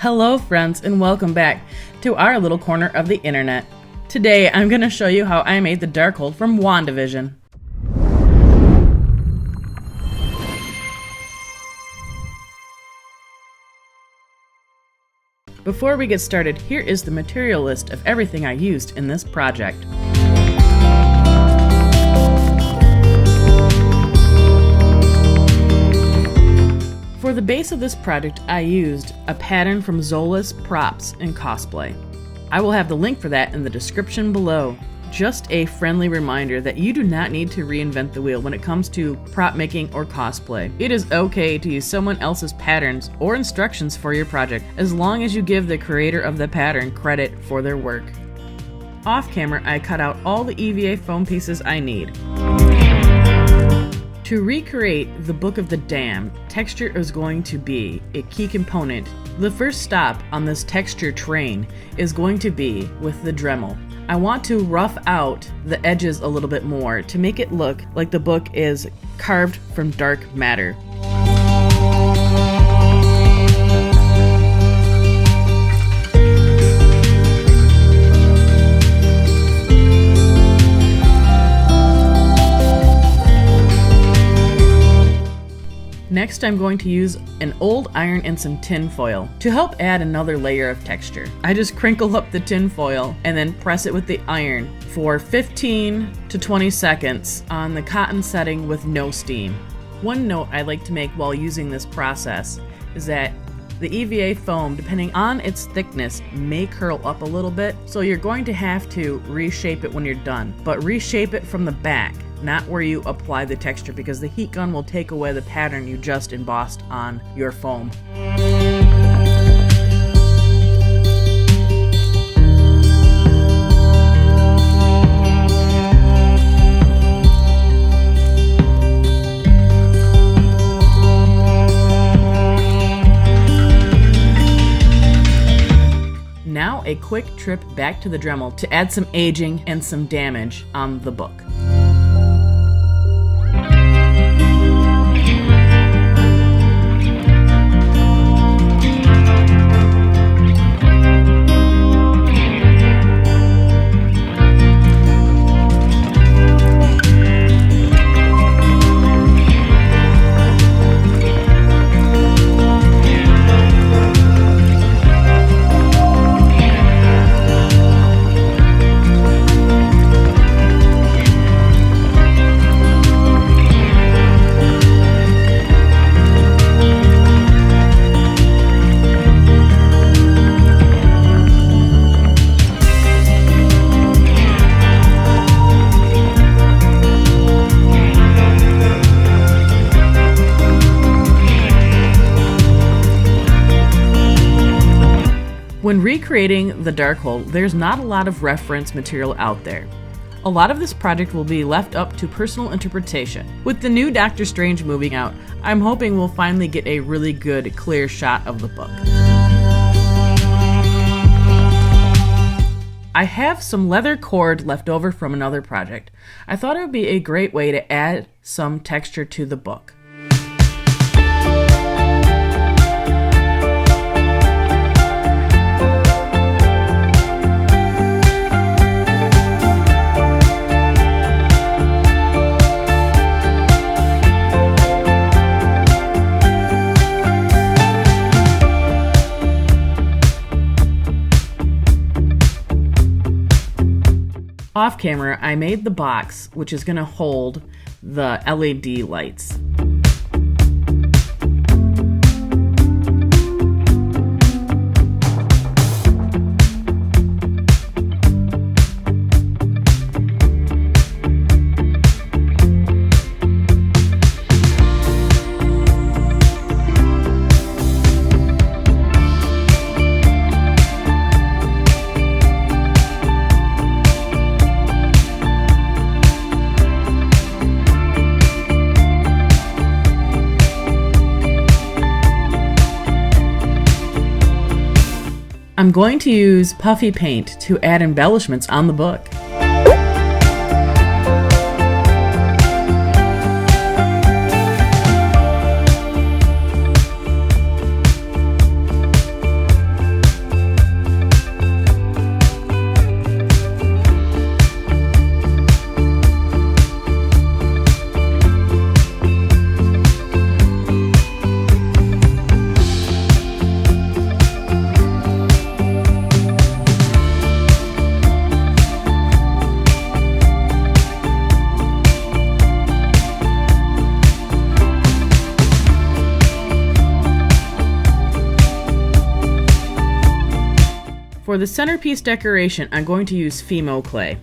Hello friends, and welcome back to our little corner of the internet. Today I'm going to show you how I made the Darkhold from WandaVision. Before we get started, here is the material list of everything I used in this project. For the base of this project, I used a pattern from Zolus props in Cosplay. I will have the link for that in the description below. Just a friendly reminder that you do not need to reinvent the wheel when it comes to prop making or cosplay. It is okay to use someone else's patterns or instructions for your project, as long as you give the creator of the pattern credit for their work. Off camera, I cut out all the EVA foam pieces I need. To recreate the Book of the Damned, texture is going to be a key component. The first stop on this texture train is going to be with the Dremel. I want to rough out the edges a little bit more to make it look like the book is carved from dark matter. Next, I'm going to use an old iron and some tin foil to help add another layer of texture. I just crinkle up the tin foil and then press it with the iron for 15 to 20 seconds on the cotton setting with no steam. One note I like to make while using this process is that the EVA foam, depending on its thickness, may curl up a little bit, so you're going to have to reshape it when you're done, but reshape it from the back, not where you apply the texture, because the heat gun will take away the pattern you just embossed on your foam. Now a quick trip back to the Dremel to add some aging and some damage on the book. When recreating the Darkhold, there's not a lot of reference material out there. A lot of this project will be left up to personal interpretation. With the new Doctor Strange moving out, I'm hoping we'll finally get a really good, clear shot of the book. I have some leather cord left over from another project. I thought it would be a great way to add some texture to the book. Off camera, I made the box, which is going to hold the LED lights. I'm going to use puffy paint to add embellishments on the book. For the centerpiece decoration, I'm going to use Fimo clay.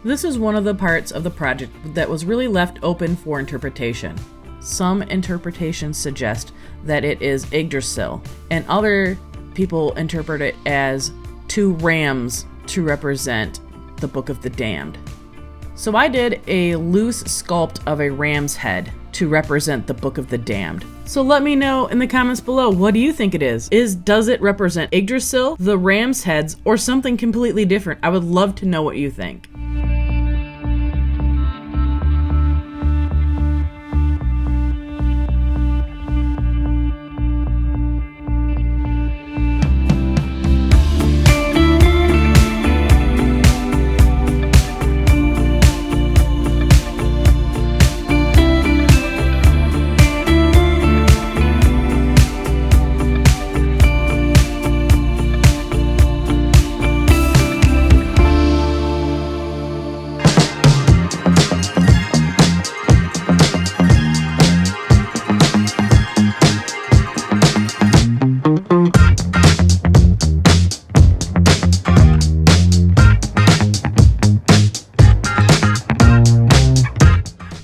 This is one of the parts of the project that was really left open for interpretation. Some interpretations suggest that it is Yggdrasil, and other people interpret it as 2 rams to represent the Book of the Damned. So I did a loose sculpt of a ram's head to represent the Book of the Damned. So let me know in the comments below, what do you think it is? Does it represent Yggdrasil, the ram's heads, or something completely different? I would love to know what you think.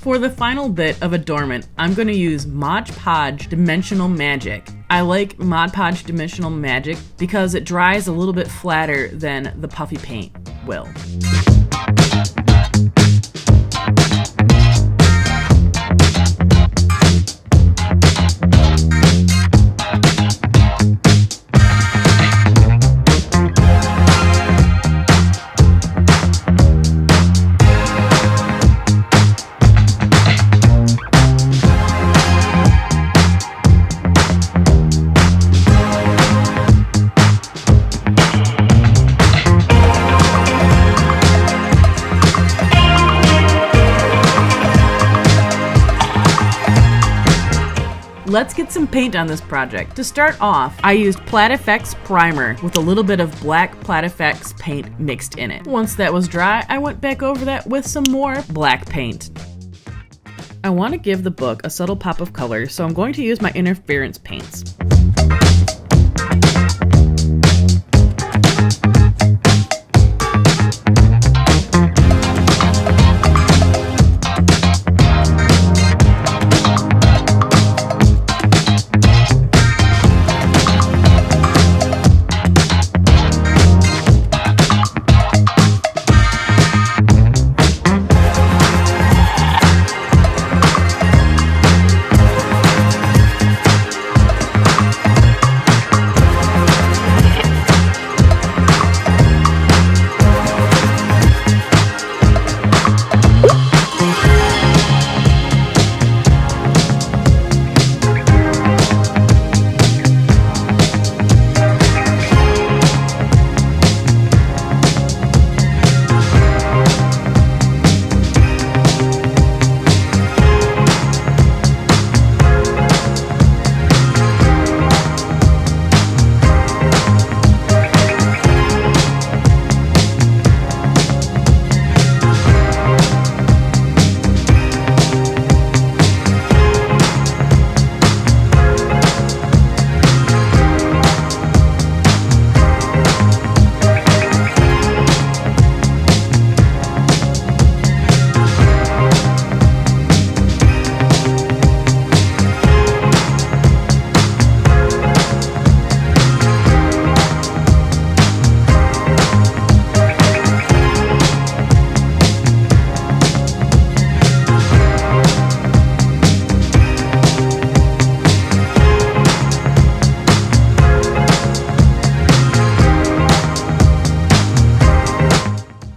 For the final bit of adornment, I'm going to use Mod Podge Dimensional Magic. I like Mod Podge Dimensional Magic because it dries a little bit flatter than the puffy paint will. Let's get some paint on this project. To start off, I used PlatFX primer with a little bit of black PlatFX paint mixed in it. Once that was dry, I went back over that with some more black paint. I want to give the book a subtle pop of color, so I'm going to use my interference paints.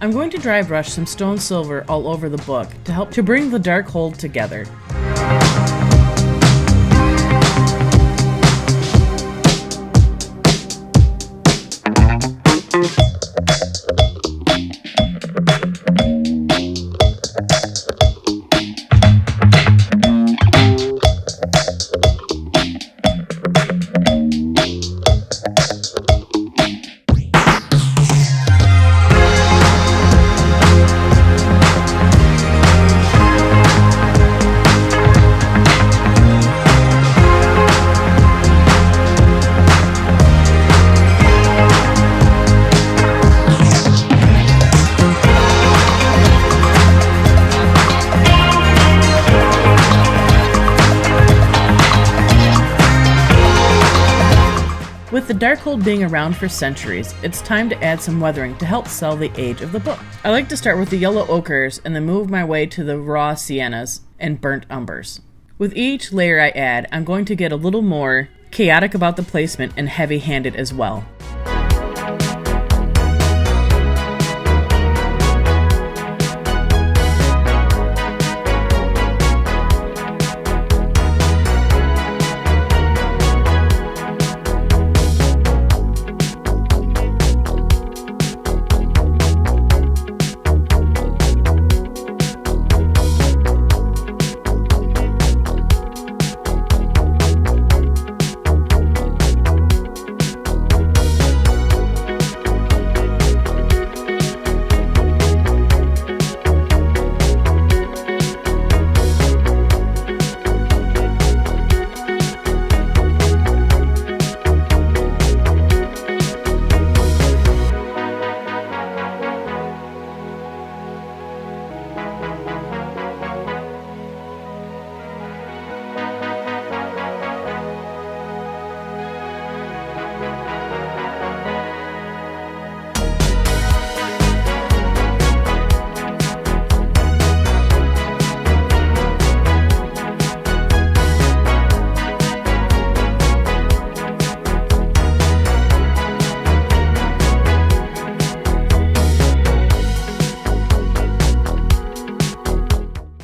I'm going to dry brush some stone silver all over the book to help to bring the Darkhold together. With the Darkhold being around for centuries, it's time to add some weathering to help sell the age of the book. I like to start with the yellow ochres and then move my way to the raw siennas and burnt umbers. With each layer I add, I'm going to get a little more chaotic about the placement and heavy-handed as well.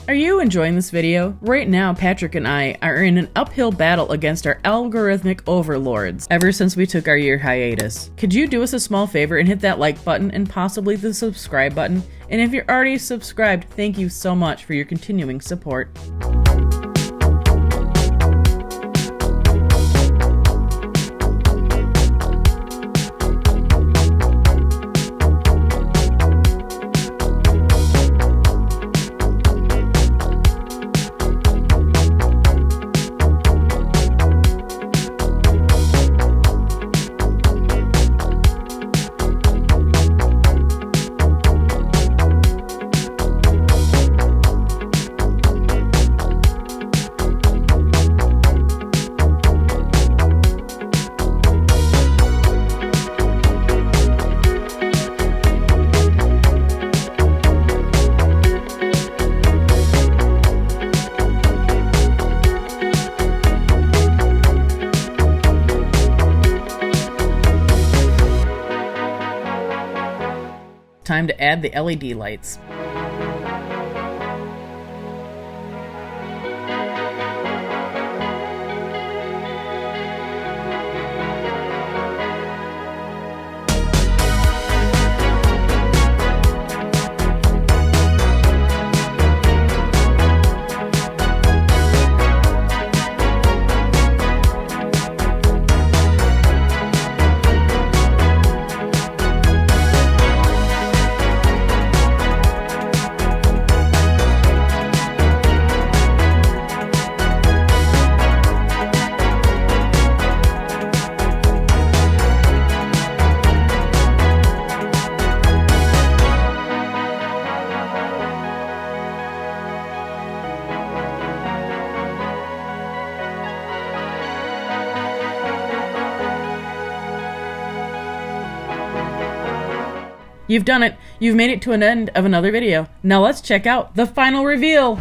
Are you enjoying this video? Right now, Patrick and I are in an uphill battle against our algorithmic overlords ever since we took our year hiatus. Could you do us a small favor and hit that like button and possibly the subscribe button? And if you're already subscribed, thank you so much for your continuing support. Time to add the LED lights. You've done it! You've made it to an end of another video. Now let's check out the final reveal!